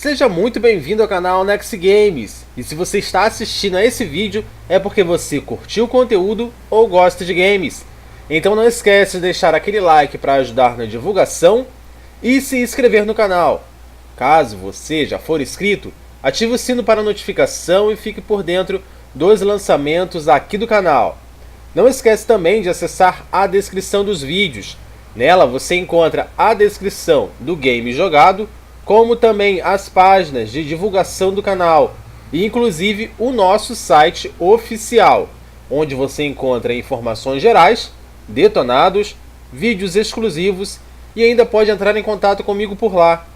Seja muito bem-vindo ao canal Nexy Games, e se você está assistindo a esse vídeo é porque você curtiu o conteúdo ou gosta de games. Então não esquece de deixar aquele like para ajudar na divulgação e se inscrever no canal. Caso você já for inscrito, ative o sino para notificação e fique por dentro dos lançamentos aqui do canal. Não esquece também de acessar a descrição dos vídeos. Nela você encontra a descrição do game jogado, como também as páginas de divulgação do canal e inclusive o nosso site oficial, onde você encontra informações gerais, detonados, vídeos exclusivos e ainda pode entrar em contato comigo por lá.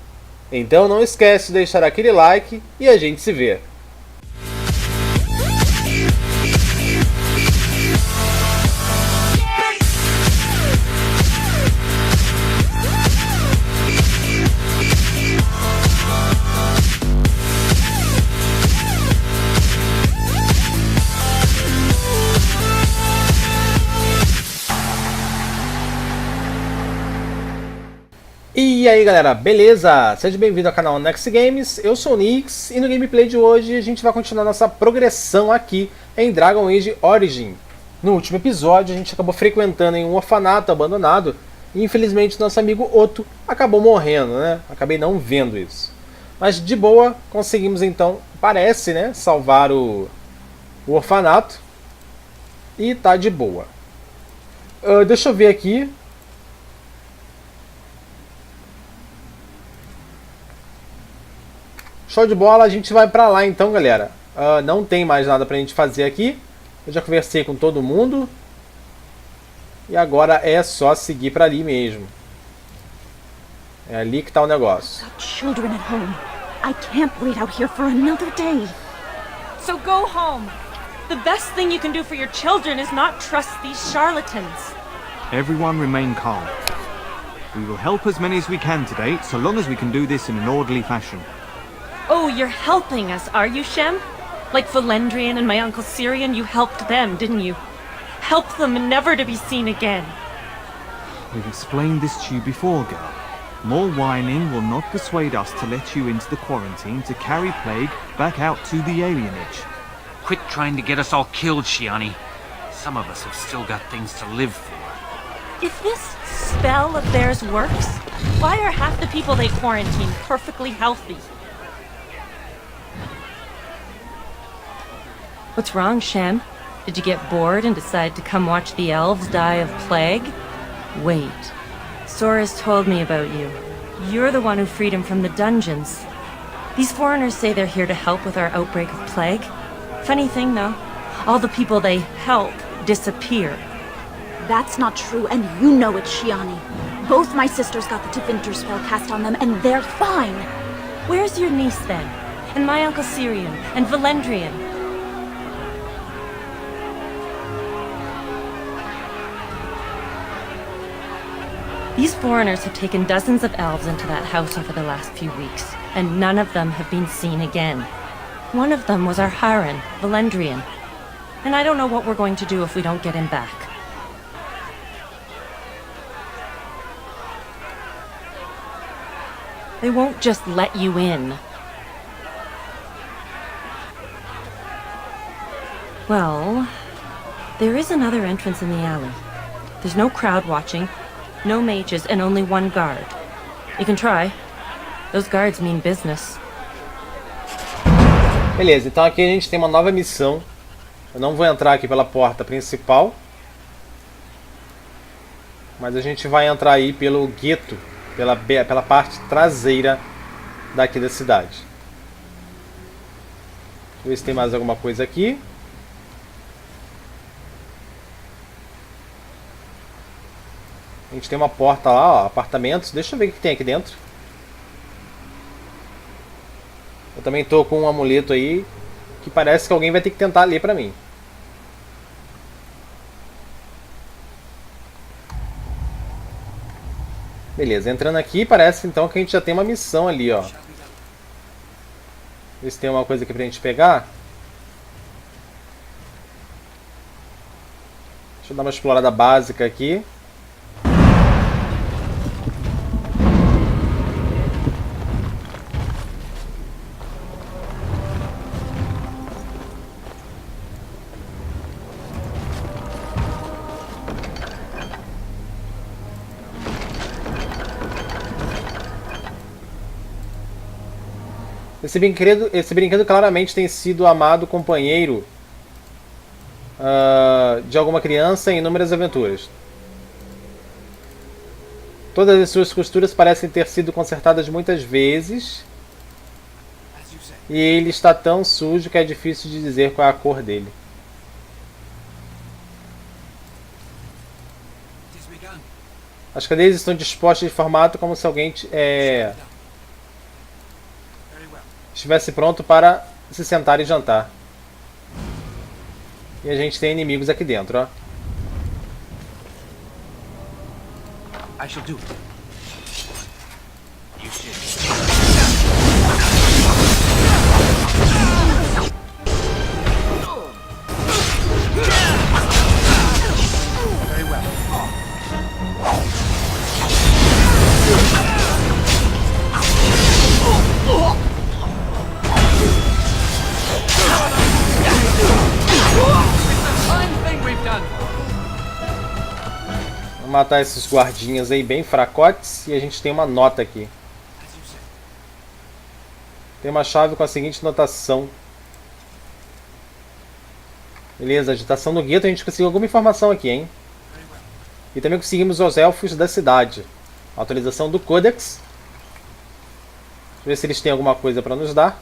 Então não esquece de deixar aquele like e a gente se vê. E aí galera, beleza? Seja bem-vindo ao canal Nexy Games, eu sou o Nix e no gameplay de hoje a gente vai continuar nossa progressão aqui em Dragon Age Origin. No último episódio a gente acabou frequentando em um orfanato abandonado e infelizmente nosso amigo Otto acabou morrendo, né? Acabei não vendo isso. Mas de boa, conseguimos então, parece, né, salvar o orfanato e tá de boa. Deixa eu ver aqui. Show de bola, a gente vai pra lá então, galera. Não tem mais nada pra gente fazer aqui. Eu já conversei com todo mundo. E agora é só seguir pra ali mesmo. É ali que tá o negócio. Children at home. I can't wait out here for another day. So go home. The best thing you can do for your children is not trust these charlatans. Everyone remain calm. We will help as many as we can today, so long as we can do this in an orderly fashion. Oh, you're helping us, are you, Shem? Like Valendrian and my uncle Syrian, you helped them, didn't you? Help them never to be seen again. We've explained this to you before, girl. More whining will not persuade us to let you into the quarantine to carry plague back out to the alienage. Quit trying to get us all killed, Shiani. Some of us have still got things to live for. If this spell of theirs works, why are half the people they quarantine perfectly healthy? What's wrong, Shem? Did you get bored and decide to come watch the elves die of plague? Wait. Sora's told me about you. You're the one who freed him from the dungeons. These foreigners say they're here to help with our outbreak of plague. Funny thing, though. All the people they help disappear. That's not true, and you know it, Shiani. Both my sisters got the Tevinter spell cast on them, and they're fine. Where's your niece, then? And my uncle Syrian? And Valendrian? These foreigners have taken dozens of elves into that house over the last few weeks, and none of them have been seen again. One of them was our Haran, Valendrian, and I don't know what we're going to do if we don't get him back. They won't just let you in. Well, there is another entrance in the alley. There's no crowd watching, no mages, and only one guard. You can try. Those guards mean business. Beleza, então aqui a gente tem uma nova missão. Eu não vou entrar aqui pela porta principal, mas a gente vai entrar aí pelo gueto, pela parte traseira daqui da cidade. Deixa eu ver se tem mais alguma coisa aqui. A gente tem uma porta lá, ó, apartamentos. Deixa eu ver o que tem aqui dentro. Eu também tô com um amuleto aí que parece que alguém vai ter que tentar ler pra mim. Beleza, entrando aqui parece então que a gente já tem uma missão ali, ó. Ver se tem uma coisa aqui pra gente pegar. Deixa eu dar uma explorada básica aqui. Esse brinquedo claramente tem sido amado companheiro de alguma criança em inúmeras aventuras. Todas as suas costuras parecem ter sido consertadas muitas vezes. E ele está tão sujo que é difícil de dizer qual é a cor dele. As cadeias estão dispostas de formato como se alguém estivesse pronto para se sentar e jantar. E a gente tem inimigos aqui dentro, ó. I shall do it. You should. Very well. Vamos matar esses guardinhas aí bem fracotes. E a gente tem uma nota aqui. Tem uma chave com a seguinte notação. Beleza, agitação no gueto. A gente conseguiu alguma informação aqui, hein? E também conseguimos os elfos da cidade. Atualização do Codex. Deixa eu ver se eles têm alguma coisa para nos dar.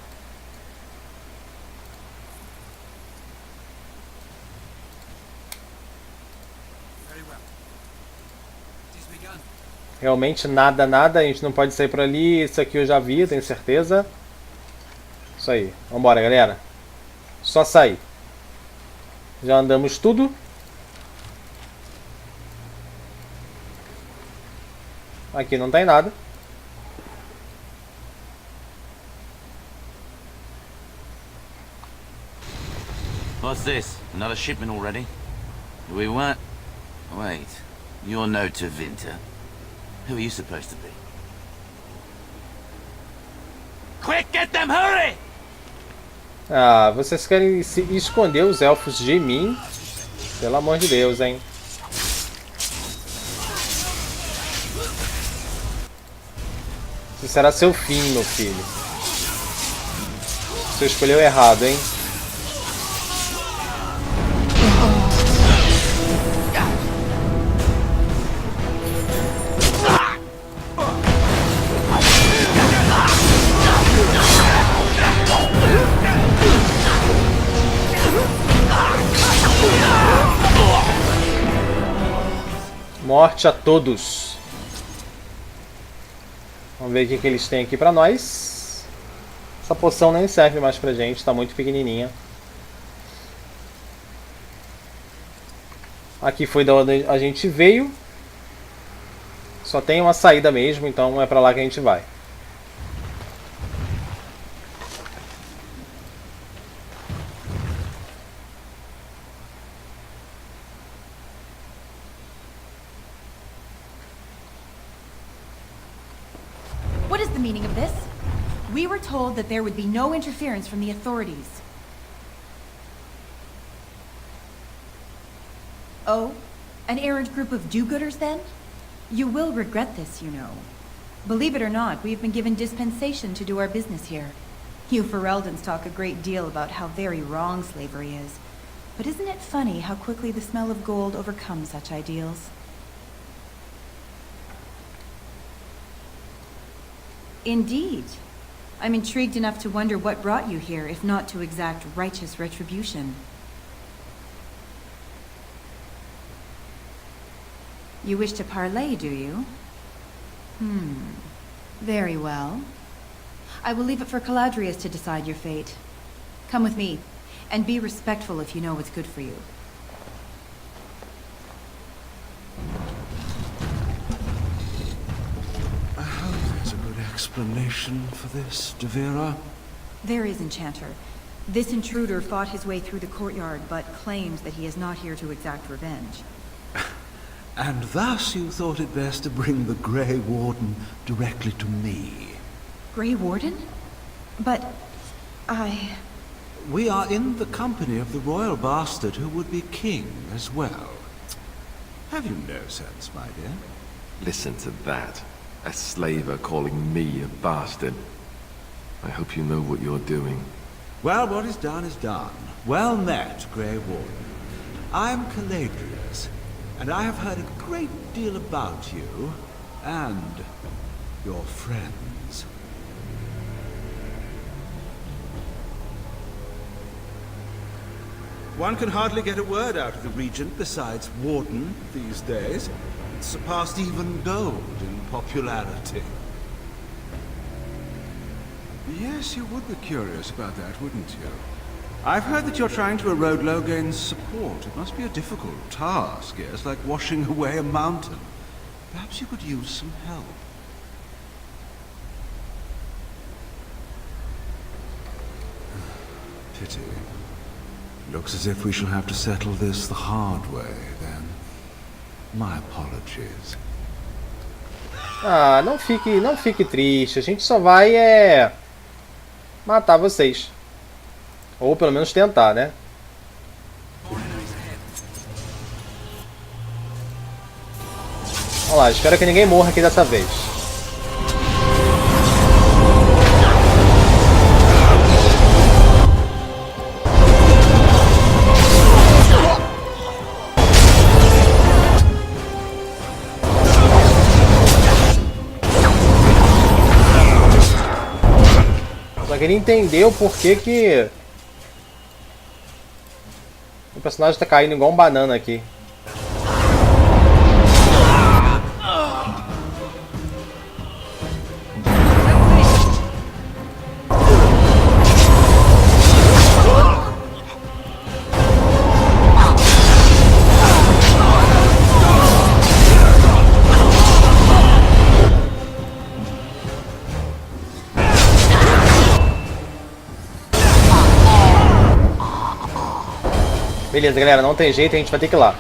Realmente nada, nada. A gente não pode sair por ali. Isso aqui eu já vi, tenho certeza. Isso aí. Vambora, galera. Só sair. Já andamos tudo. Aqui não tem nada. What's this? Another shipment already? We weren't... Wait. You're no Tevinter. Who are you supposed to be? Quick, get them, hurry! Ah, vocês querem se esconder os elfos de mim? Pelo amor de Deus, hein? Isso será seu fim, meu filho. Você escolheu errado, hein? Morte a todos. Vamos ver o que eles têm aqui pra nós. Essa poção nem serve mais pra gente, tá muito pequenininha. Aqui foi da onde a gente veio. Só tem uma saída mesmo, então é pra lá que a gente vai. What is the meaning of this? We were told that there would be no interference from the authorities. Oh? An errant group of do-gooders, then? You will regret this, you know. Believe it or not, we've been given dispensation to do our business here. You Ferelden's talk a great deal about how very wrong slavery is. But isn't it funny how quickly the smell of gold overcomes such ideals? Indeed. I'm intrigued enough to wonder what brought you here, if not to exact righteous retribution. You wish to parley, do you? Very well. I will leave it for Caladrius to decide your fate. Come with me, and be respectful if you know what's good for you. I hope there's a good explanation for this, Devera. There is, Enchanter. This intruder fought his way through the courtyard, but claims that he is not here to exact revenge. And thus you thought it best to bring the Grey Warden directly to me. Grey Warden? But... We are in the company of the royal bastard who would be king as well. Have you no sense, my dear? Listen to that. A slaver calling me a bastard. I hope you know what you're doing. Well, what is done is done. Well met, Grey Warden. I'm Caladrius, and I have heard a great deal about you and your friends. One can hardly get a word out of the Regent besides Warden these days. It's surpassed even gold in popularity. Yes, you would be curious about that, wouldn't you? I've heard that you're trying to erode Logain's support. It must be a difficult task, yes, like washing away a mountain. Perhaps you could use some help. Pity. Looks as if we shall have to settle this the hard way, then. My apologies. Ah, não fique triste. A gente só vai matar vocês. Ou pelo menos tentar, né? Olha lá, espero que ninguém morra aqui dessa vez. Só queria entender o porquê que o personagem está caindo igual um banana aqui. Beleza, galera, não tem jeito, a gente vai ter que ir lá.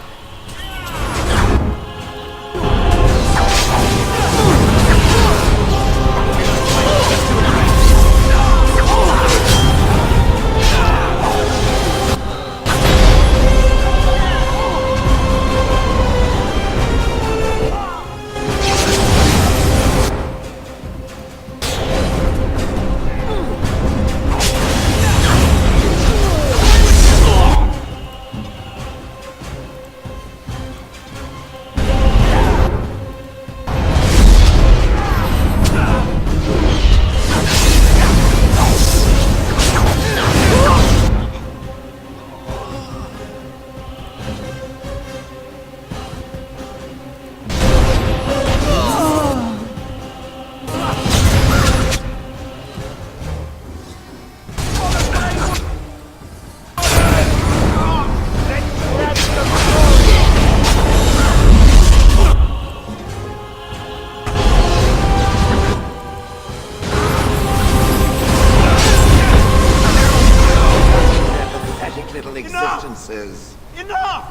Enough!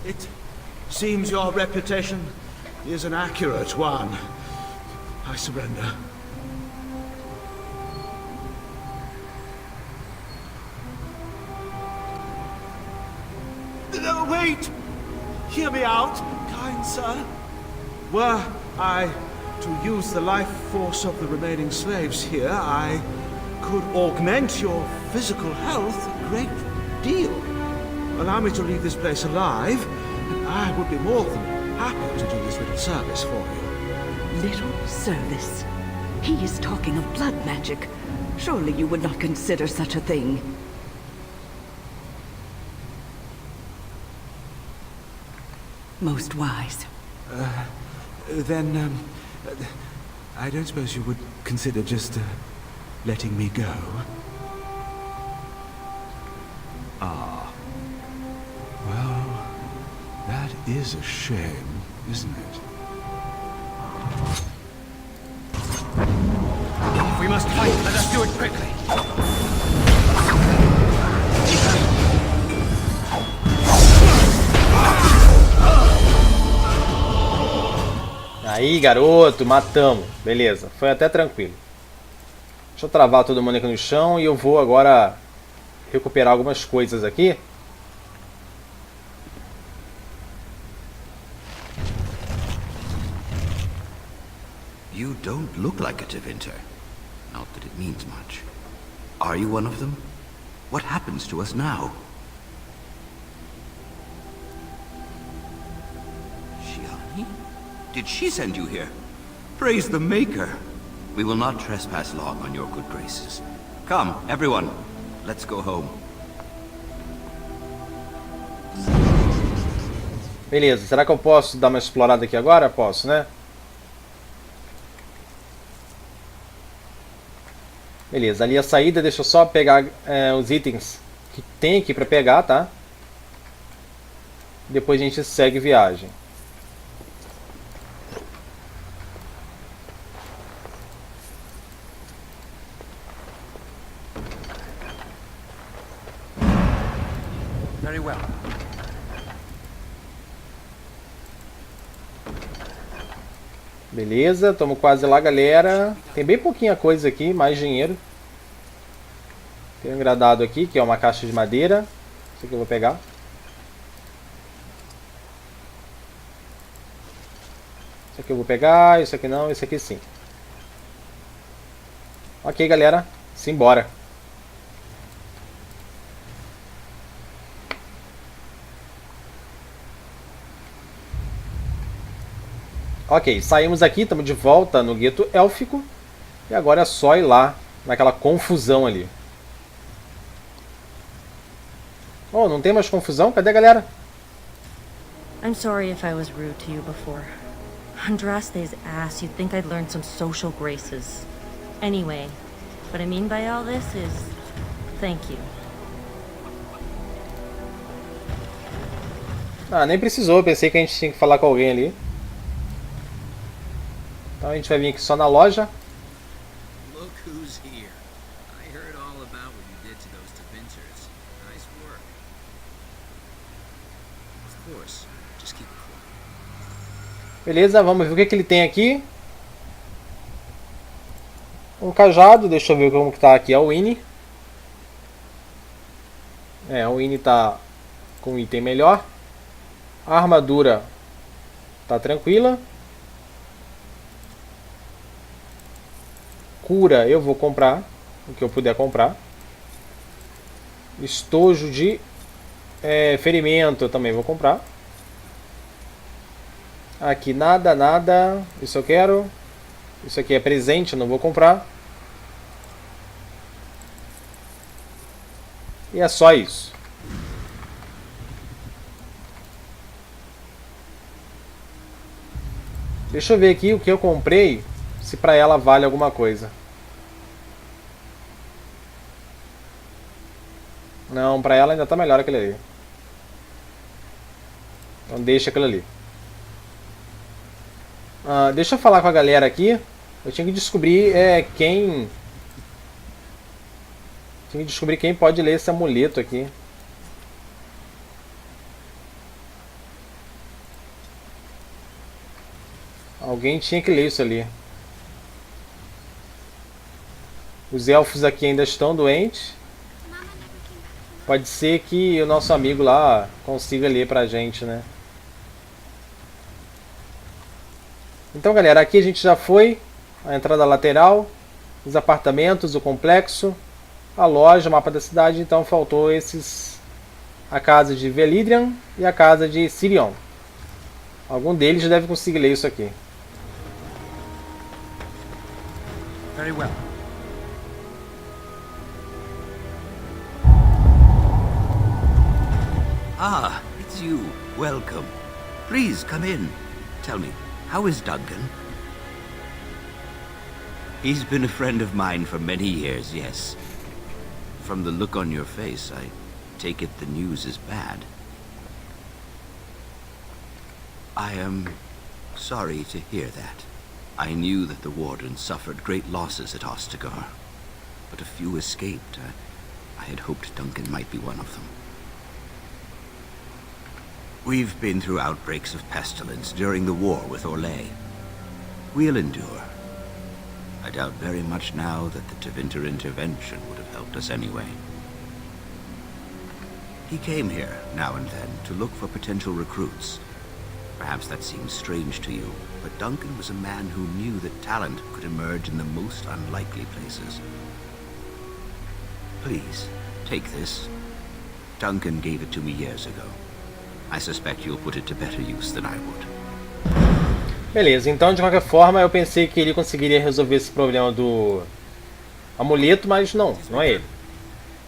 It seems your reputation is an accurate one. I surrender. No, wait! Hear me out, kind sir. Were I to use the life force of the remaining slaves here, I could augment your physical health a great deal. Allow me to leave this place alive, and I would be more than happy to do this little service for you. Little service? He is talking of blood magic. Surely you would not consider such a thing. Most wise. Then, I don't suppose you would consider just letting me go? Ah. Well, that is a shame, isn't it? If we must fight, let us do it quickly. Aí, garoto, matamos. Beleza, foi até tranquilo. Deixa eu travar todo mundo aqui no chão e eu vou agora recuperar algumas coisas aqui. You don't look like a Tevinter. Not that it means much. Are you one of them? What happens to us now? Shiani? Did she send you here? Praise the Maker! We will not trespass long on your good graces. Come, everyone. Let's go home. Beleza, será que eu posso dar uma explorada aqui agora? Posso, né? Beleza, ali a saída, deixa eu só pegar os itens que tem aqui pra pegar, tá? Depois a gente segue viagem. Very well. Beleza, estamos quase lá, galera. Tem bem pouquinha coisa aqui, mais dinheiro. Tem um engradado aqui, que é uma caixa de madeira. Isso aqui eu vou pegar. Isso aqui eu vou pegar, isso aqui não, isso aqui sim. Ok, galera, simbora. Ok, saímos aqui, estamos de volta no gueto élfico. E agora é só ir lá, naquela confusão ali. Oh, não tem mais confusão? Cadê a galera? I'm sorry if I was rude to you before. Andraste's ass, you'd think I'd learned some social graces. Anyway, what I mean by all this is... thank you. Ah, nem precisou, pensei que a gente tinha que falar com alguém ali. Então a gente vai vir aqui só na loja. Look who's here. I heard all about what you did to those Devinters. Nice work. Of course, just keep it quiet. Beleza, vamos ver o que, que ele tem aqui. Um cajado, deixa eu ver como que tá aqui a Winnie. A Winnie tá com um item melhor. A armadura tá tranquila. Cura eu vou comprar, o que eu puder comprar. Estojo de ferimento eu também vou comprar. Aqui nada, nada. Isso eu quero. Isso aqui é presente, eu não vou comprar. E é só isso. Deixa eu ver aqui o que eu comprei, se pra ela vale alguma coisa. Não, pra ela ainda tá melhor aquele ali. Então deixa aquele ali. Deixa eu falar com a galera aqui. Eu tinha que descobrir quem... Tinha que descobrir quem pode ler esse amuleto aqui. Alguém tinha que ler isso ali. Os elfos aqui ainda estão doentes. Pode ser que o nosso amigo lá consiga ler pra gente, né? Então, galera, aqui a gente já foi. A entrada lateral, os apartamentos, o complexo, a loja, o mapa da cidade. Então faltou esses... a casa de Velidrian e a casa de Sirion. Algum deles deve conseguir ler isso aqui. Very well. Ah, it's you. Welcome. Please, come in. Tell me, how is Duncan? He's been a friend of mine for many years, yes. From the look on your face, I take it the news is bad. I am sorry to hear that. I knew that the Wardens suffered great losses at Ostagar, but a few escaped. I had hoped Duncan might be one of them. We've been through outbreaks of pestilence during the war with Orlais. We'll endure. I doubt very much now that the Tevinter intervention would have helped us anyway. He came here, now and then, to look for potential recruits. Perhaps that seems strange to you, but Duncan was a man who knew that talent could emerge in the most unlikely places. Please, take this. Duncan gave it to me years ago. I suspect you'll put it to better use than I would. Beleza, então de qualquer forma eu pensei que ele conseguiria resolver esse problema do amuleto, mas não é ele.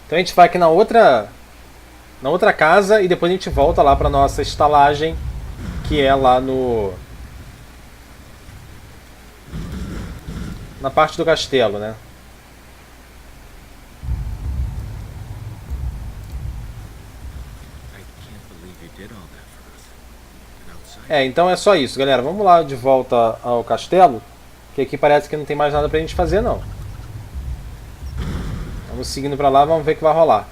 Então a gente vai aqui na outra casa e depois a gente volta lá para nossa estalagem, que é lá na parte do castelo, né? Então é só isso, galera. Vamos lá de volta ao castelo, que aqui parece que não tem mais nada pra gente fazer, não. Vamos seguindo pra lá, vamos ver o que vai rolar.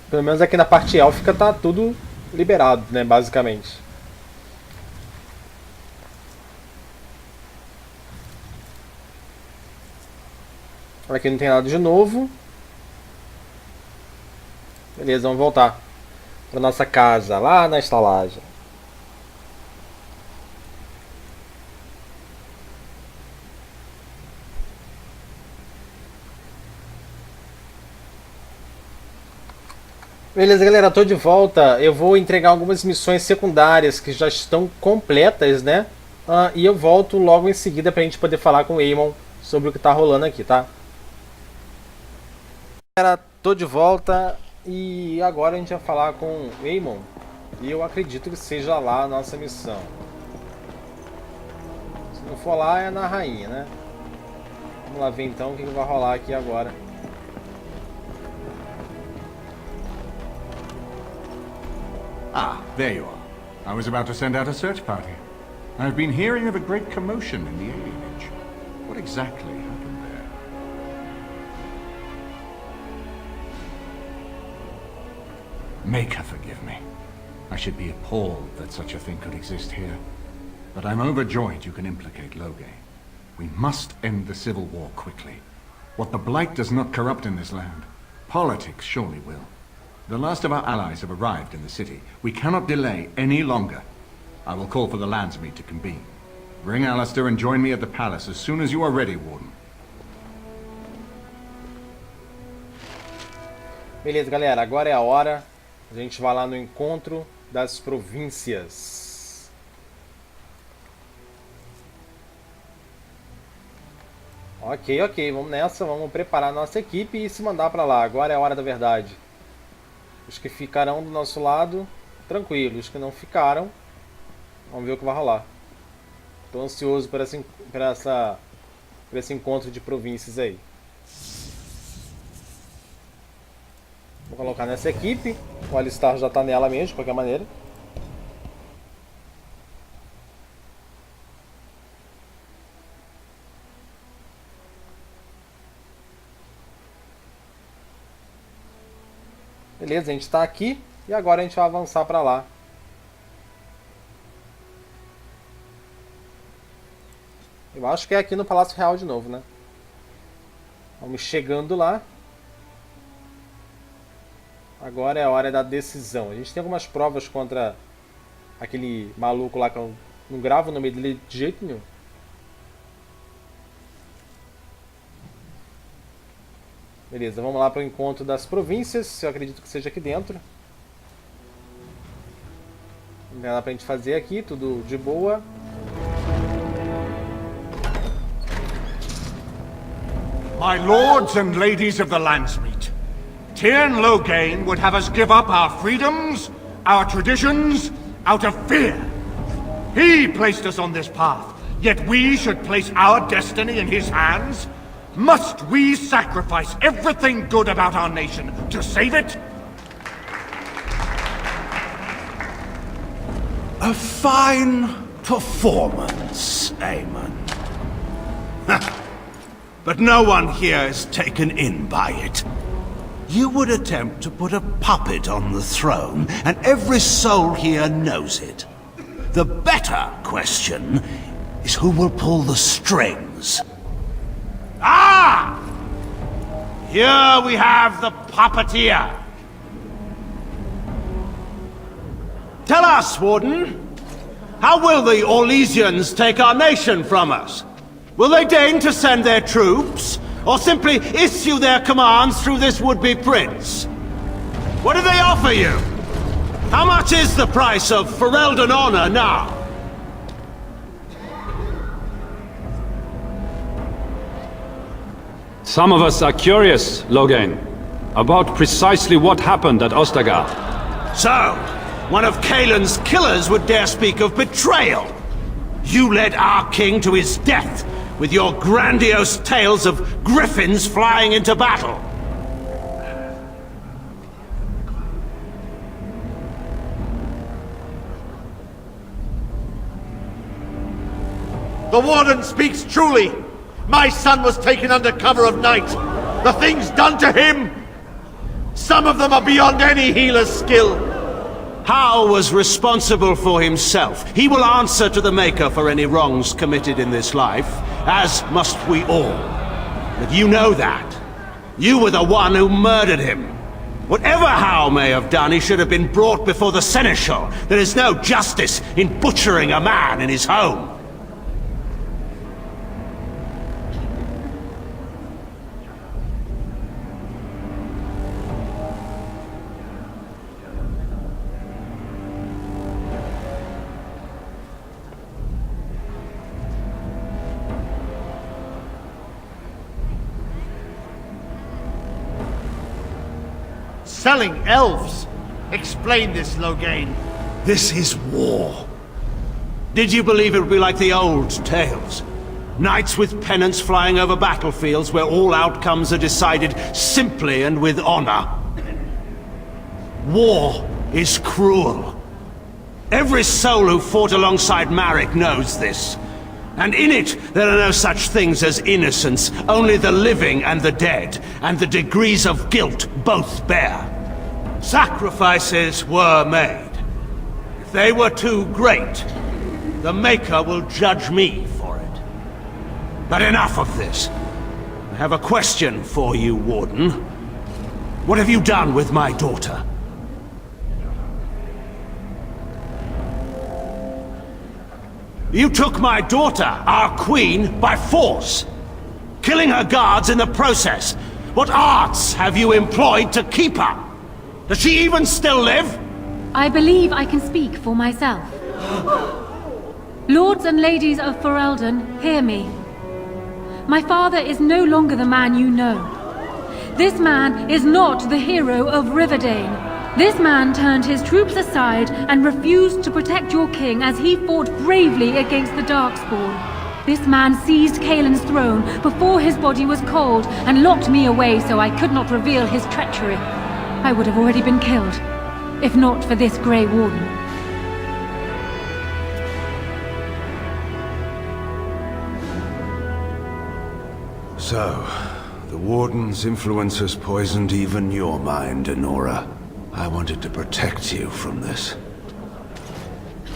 Pelo menos aqui na parte élfica tá tudo liberado, né, basicamente. Aqui não tem nada de novo. Beleza, vamos voltar para nossa casa, lá na estalagem. Beleza, galera, tô de volta. Eu vou entregar algumas missões secundárias que já estão completas, né? E eu volto logo em seguida pra gente poder falar com o Eamon sobre o que tá rolando aqui, tá? Galera, tô de volta. E agora a gente vai falar com o Eamon. E eu acredito que seja lá a nossa missão. Se não for lá, é na rainha, né? Vamos lá ver então o que vai rolar aqui agora. Ah, there you are. I was about to send out a search party. I've been hearing of a great commotion in the alienage. What exactly happened there? Make her forgive me. I should be appalled that such a thing could exist here. But I'm overjoyed you can implicate Loge. We must end the civil war quickly. What the Blight does not corrupt in this land, politics surely will. The last of our allies have arrived in the city. We cannot delay any longer. I will call for the Landsmeet to convene. Bring Alistair and join me at the palace as soon as you are ready, Warden. Beleza, galera. Agora é a hora. A gente vai lá no encontro das províncias. Ok. Vamos nessa. Vamos preparar a nossa equipe e se mandar pra lá. Agora é a hora da verdade. Os que ficarão do nosso lado, tranquilos. Os que não ficaram, vamos ver o que vai rolar. Estou ansioso por esse encontro de províncias aí. Vou colocar nessa equipe. O Alistair já está nela mesmo, de qualquer maneira. Beleza, a gente está aqui e agora a gente vai avançar para lá. Eu acho que é aqui no Palácio Real de novo, né? Vamos chegando lá. Agora é a hora da decisão. A gente tem algumas provas contra aquele maluco lá que eu não gravo o nome dele de jeito nenhum. Beleza, vamos lá para o encontro das províncias. Eu acredito que seja aqui dentro. Não tem nada pra gente fazer aqui, tudo de boa. My lords and ladies of the Landsmeet, Tyrn Loghain would have us give up our freedoms, our traditions, out of fear. He placed us on this path, yet we should place our destiny in his hands? Must we sacrifice everything good about our nation to save it? A fine performance, Aemon. But no one here is taken in by it. You would attempt to put a puppet on the throne, and every soul here knows it. The better question is who will pull the strings. Ah! Here we have the puppeteer. Tell us, Warden. How will the Orlesians take our nation from us? Will they deign to send their troops, or simply issue their commands through this would-be prince? What do they offer you? How much is the price of Ferelden honor now? Some of us are curious, Loghain, about precisely what happened at Ostagar. So, one of Kaelin's killers would dare speak of betrayal. You led our king to his death with your grandiose tales of griffins flying into battle. The Warden speaks truly. My son was taken under cover of night. The things done to him, some of them are beyond any healer's skill. Hal was responsible for himself. He will answer to the Maker for any wrongs committed in this life, as must we all. But you know that. You were the one who murdered him. Whatever Hal may have done, he should have been brought before the Seneschal. There is no justice in butchering a man in his home. Selling elves. Explain this, Loghain. This is war. Did you believe it would be like the old tales? Knights with pennants flying over battlefields where all outcomes are decided simply and with honor. War is cruel. Every soul who fought alongside Marek knows this. And in it, there are no such things as innocence, only the living and the dead, and the degrees of guilt both bear. Sacrifices were made. If they were too great, the Maker will judge me for it. But enough of this. I have a question for you, Warden. What have you done with my daughter? You took my daughter, our queen, by force, killing her guards in the process. What arts have you employed to keep her? Does she even still live? I believe I can speak for myself. Lords and ladies of Ferelden, hear me. My father is no longer the man you know. This man is not the hero of Riverdane. This man turned his troops aside and refused to protect your king as he fought bravely against the Darkspawn. This man seized Kaelin's throne before his body was cold and locked me away so I could not reveal his treachery. I would have already been killed, if not for this Grey Warden. So, the Warden's influence has poisoned even your mind, Enora. I wanted to protect you from this.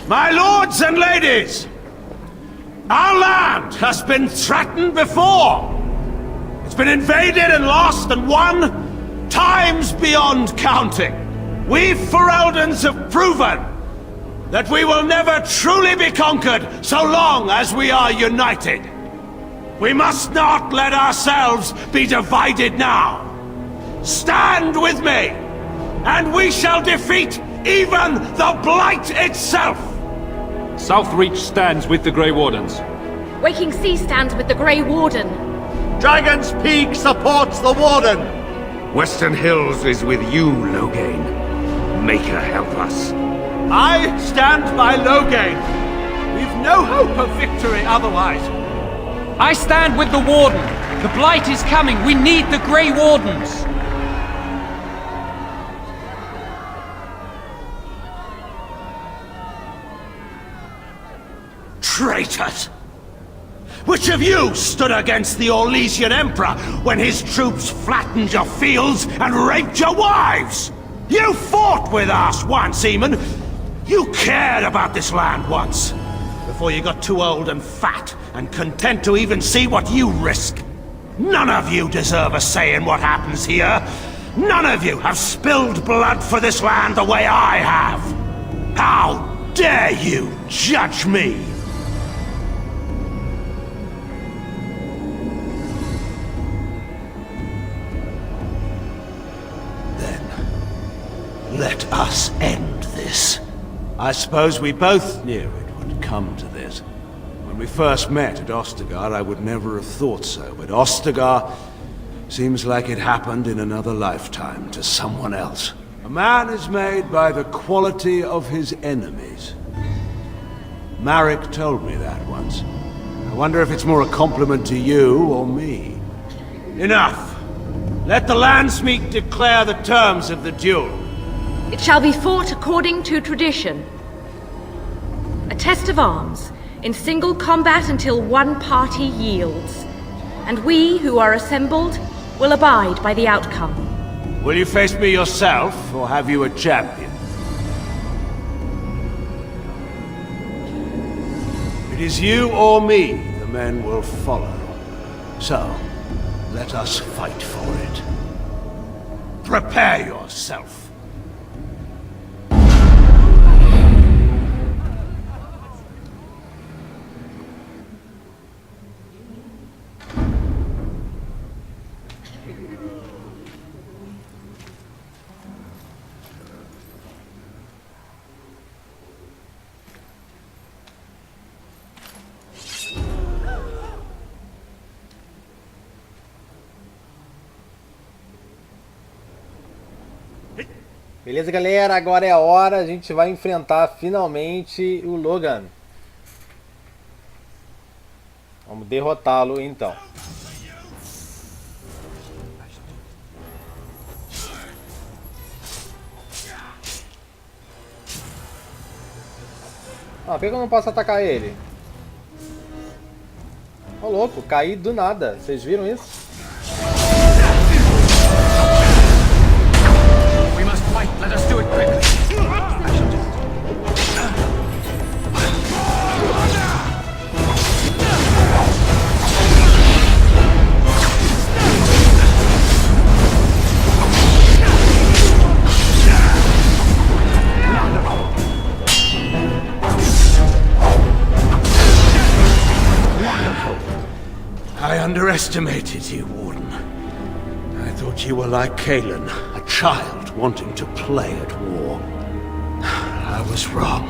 My lords and ladies! Our land has been threatened before! It's been invaded and lost and won times beyond counting. We Fereldans have proven that we will never truly be conquered so long as we are united. We must not let ourselves be divided now. Stand with me, and we shall defeat even the Blight itself! Southreach stands with the Grey Wardens. Waking Sea stands with the Grey Warden. Dragon's Peak supports the Warden. Western Hills is with you, Loghain. Maker help us. I stand by Loghain. We've no hope of victory otherwise. I stand with the Warden. The Blight is coming. We need the Grey Wardens. Traitors! Which of you stood against the Orlesian Emperor when his troops flattened your fields and raped your wives? You fought with us once, Eamon. You cared about this land once, before you got too old and fat and content to even see what you risk. None of you deserve a say in what happens here. None of you have spilled blood for this land the way I have. How dare you judge me? Then, let us end this. I suppose we both knew it would come to this. When we first met at Ostagar, I would never have thought so, but Ostagar seems like it happened in another lifetime to someone else. A man is made by the quality of his enemies. Marek told me that once. I wonder if it's more a compliment to you or me. Enough! Let the landsmeet declare the terms of the duel. It shall be fought according to tradition. A test of arms, in single combat until one party yields. And we who are assembled will abide by the outcome. Will you face me yourself, or have you a champion? It is you or me the men will follow. So, let us fight for it. Prepare yourself. Beleza, galera? Agora é a hora. A gente vai enfrentar finalmente o Logan. Vamos derrotá-lo então. Ah, por que eu não posso atacar ele? Ô louco, caí do nada. Vocês viram isso? Let us do it quickly. I underestimated you, Warden. I thought you were like Kalen, a child wanting to play at war. I was wrong.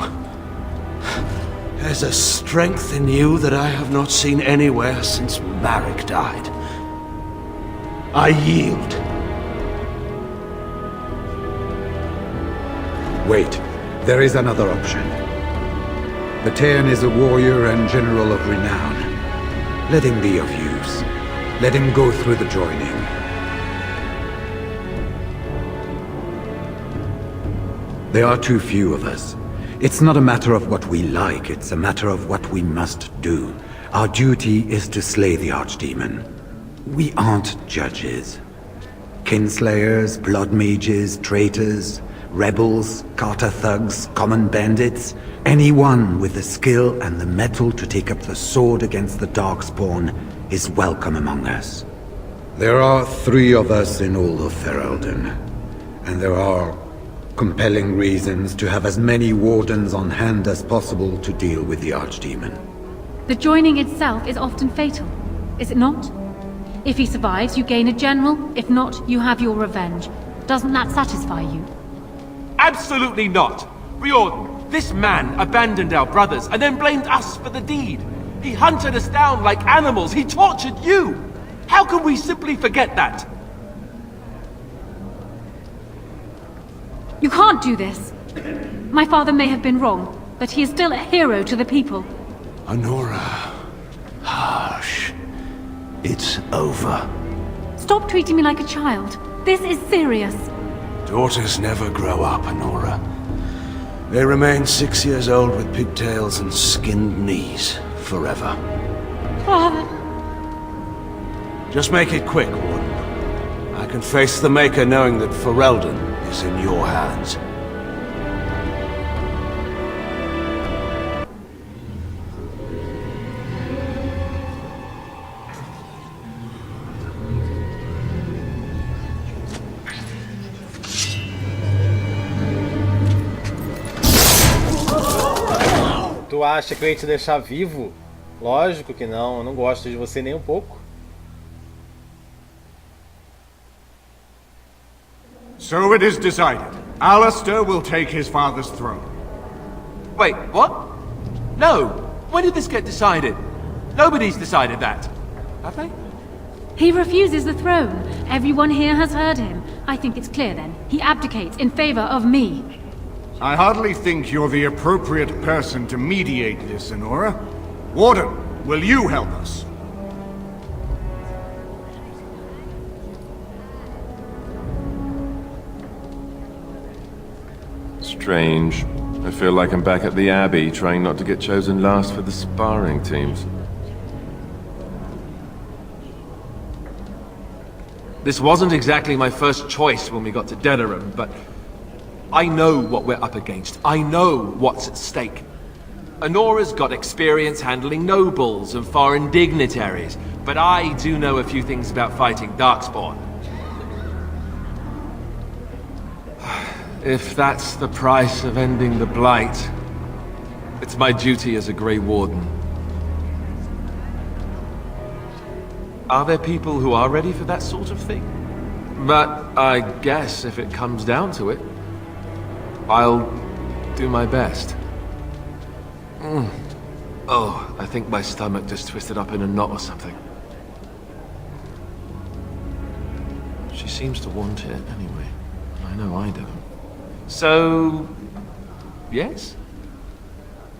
There's a strength in you that I have not seen anywhere since Marek died. I yield. Wait, there is another option. Batean is a warrior and general of renown. Let him be of use. Let him go through the joining. There are too few of us. It's not a matter of what we like, it's a matter of what we must do. Our duty is to slay the Archdemon. We aren't judges. Kinslayers, blood mages, traitors, rebels, Carter thugs, common bandits. Anyone with the skill and the mettle to take up the sword against the Darkspawn is welcome among us. There are 3 of us in all of Ferelden, and there are compelling reasons to have as many wardens on hand as possible to deal with the Archdemon. The joining itself is often fatal, is it not? If he survives, you gain a general. If not, you have your revenge. Doesn't that satisfy you? Absolutely not! Riordan, this man abandoned our brothers and then blamed us for the deed. He hunted us down like animals. He tortured you! How can we simply forget that? You can't do this. My father may have been wrong, but he is still a hero to the people. Honora. Hush. It's over. Stop treating me like a child. This is serious. Daughters never grow up, Honora. They remain 6 years old with pigtails and skinned knees forever. Father. Just make it quick, Warden. I can face the Maker knowing that Ferelden is in your hands. Tu acha que eu ia te deixar vivo? Lógico que não, eu não gosto de você nem um pouco. So it is decided. Alistair will take his father's throne. Wait, what? No! When did this get decided? Nobody's decided that. Have they? He refuses the throne. Everyone here has heard him. I think it's clear then. He abdicates in favor of me. I hardly think you're the appropriate person to mediate this, Honora. Warden, will you help us? Strange. I feel like I'm back at the Abbey, trying not to get chosen last for the sparring teams. This wasn't exactly my first choice when we got to Denerim, but I know what we're up against. I know what's at stake. Honora's got experience handling nobles and foreign dignitaries, but I do know a few things about fighting Darkspawn. If that's the price of ending the Blight, it's my duty as a Grey Warden. Are there people who are ready for that sort of thing? But I guess if it comes down to it, I'll do my best. Oh, I think my stomach just twisted up in a knot or something. She seems to want it anyway. I know I don't. So, yes?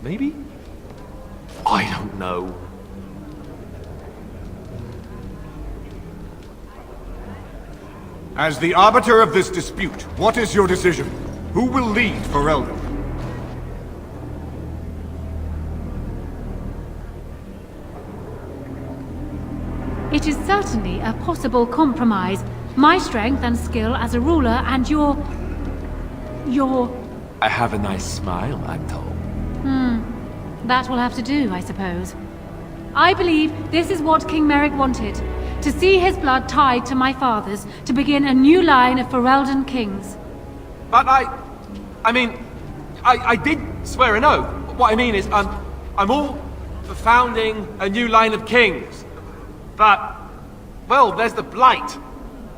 Maybe? I don't know. As the arbiter of this dispute, what is your decision? Who will lead Ferelden? It is certainly a possible compromise. My strength and skill as a ruler and your... I have a nice smile, I'm told. That will have to do, I suppose. I believe this is what King Merrick wanted. To see his blood tied to my father's, to begin a new line of Ferelden kings. But I mean, I did swear an oath. What I mean is, I'm all for founding a new line of kings. But, well, there's the Blight.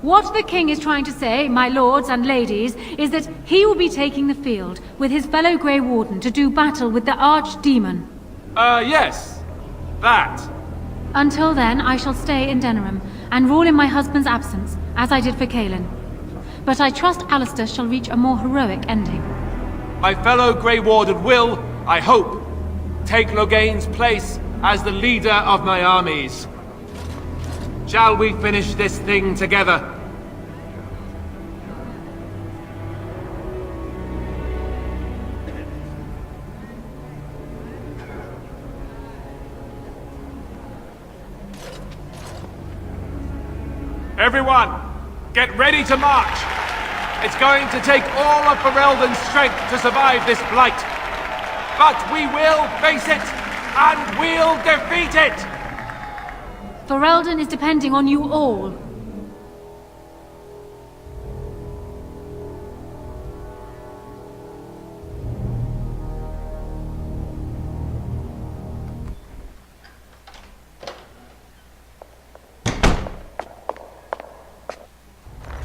What the king is trying to say, my lords and ladies, is that he will be taking the field with his fellow Grey Warden to do battle with the archdemon. Yes. That. Until then, I shall stay in Denerim and rule in my husband's absence, as I did for Kaelin. But I trust Alistair shall reach a more heroic ending. My fellow Grey Warden will, I hope, take Loghain's place as the leader of my armies. Shall we finish this thing together? Everyone, get ready to march! It's going to take all of Ferelden's strength to survive this Blight. But we will face it, and we'll defeat it! Ferelden is depending on you all.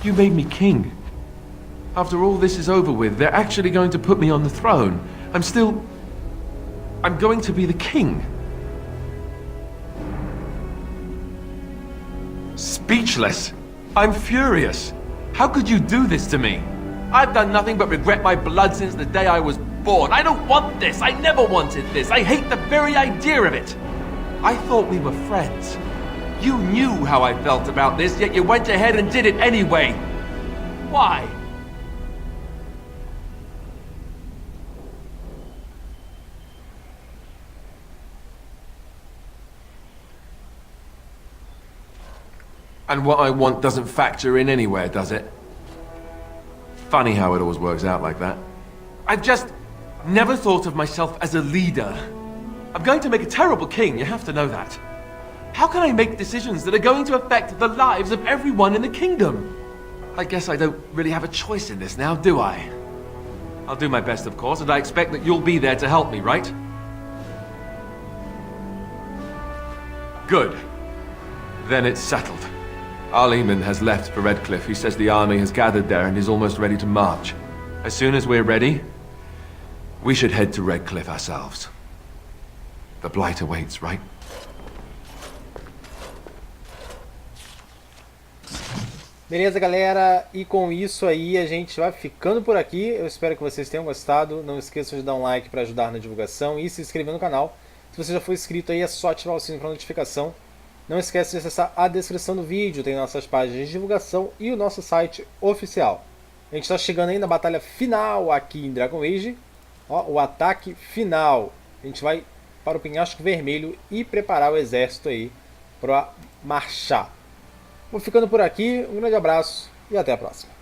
You made me king. After all this is over with, they're actually going to put me on the throne. I'm going to be the king. Speechless. I'm furious. How could you do this to me? I've done nothing but regret my blood since the day I was born. I don't want this. I never wanted this. I hate the very idea of it. I thought we were friends. You knew how I felt about this, yet you went ahead and did it anyway. Why? And what I want doesn't factor in anywhere, does it? Funny how it always works out like that. I've just never thought of myself as a leader. I'm going to make a terrible king, you have to know that. How can I make decisions that are going to affect the lives of everyone in the kingdom? I guess I don't really have a choice in this now, do I? I'll do my best, of course, and I expect that you'll be there to help me, right? Good. Then it's settled. Our Lehman has left for Redcliffe. He says the army has gathered there and is almost ready to march. As soon as we're ready, we should head to Redcliffe ourselves. The Blight awaits, right? Beleza, galera? E com isso aí a gente vai ficando por aqui. Eu espero que vocês tenham gostado. Não esqueçam de dar um like para ajudar na divulgação e se inscrever no canal. Se você já for inscrito aí, é só ativar o sininho para notificação. Não esquece de acessar a descrição do vídeo, tem nossas páginas de divulgação e o nosso site oficial. A gente está chegando aí na batalha final aqui em Dragon Age. Ó, o ataque final. A gente vai para o penhasco vermelho e preparar o exército aí para marchar. Vou ficando por aqui, um grande abraço e até a próxima.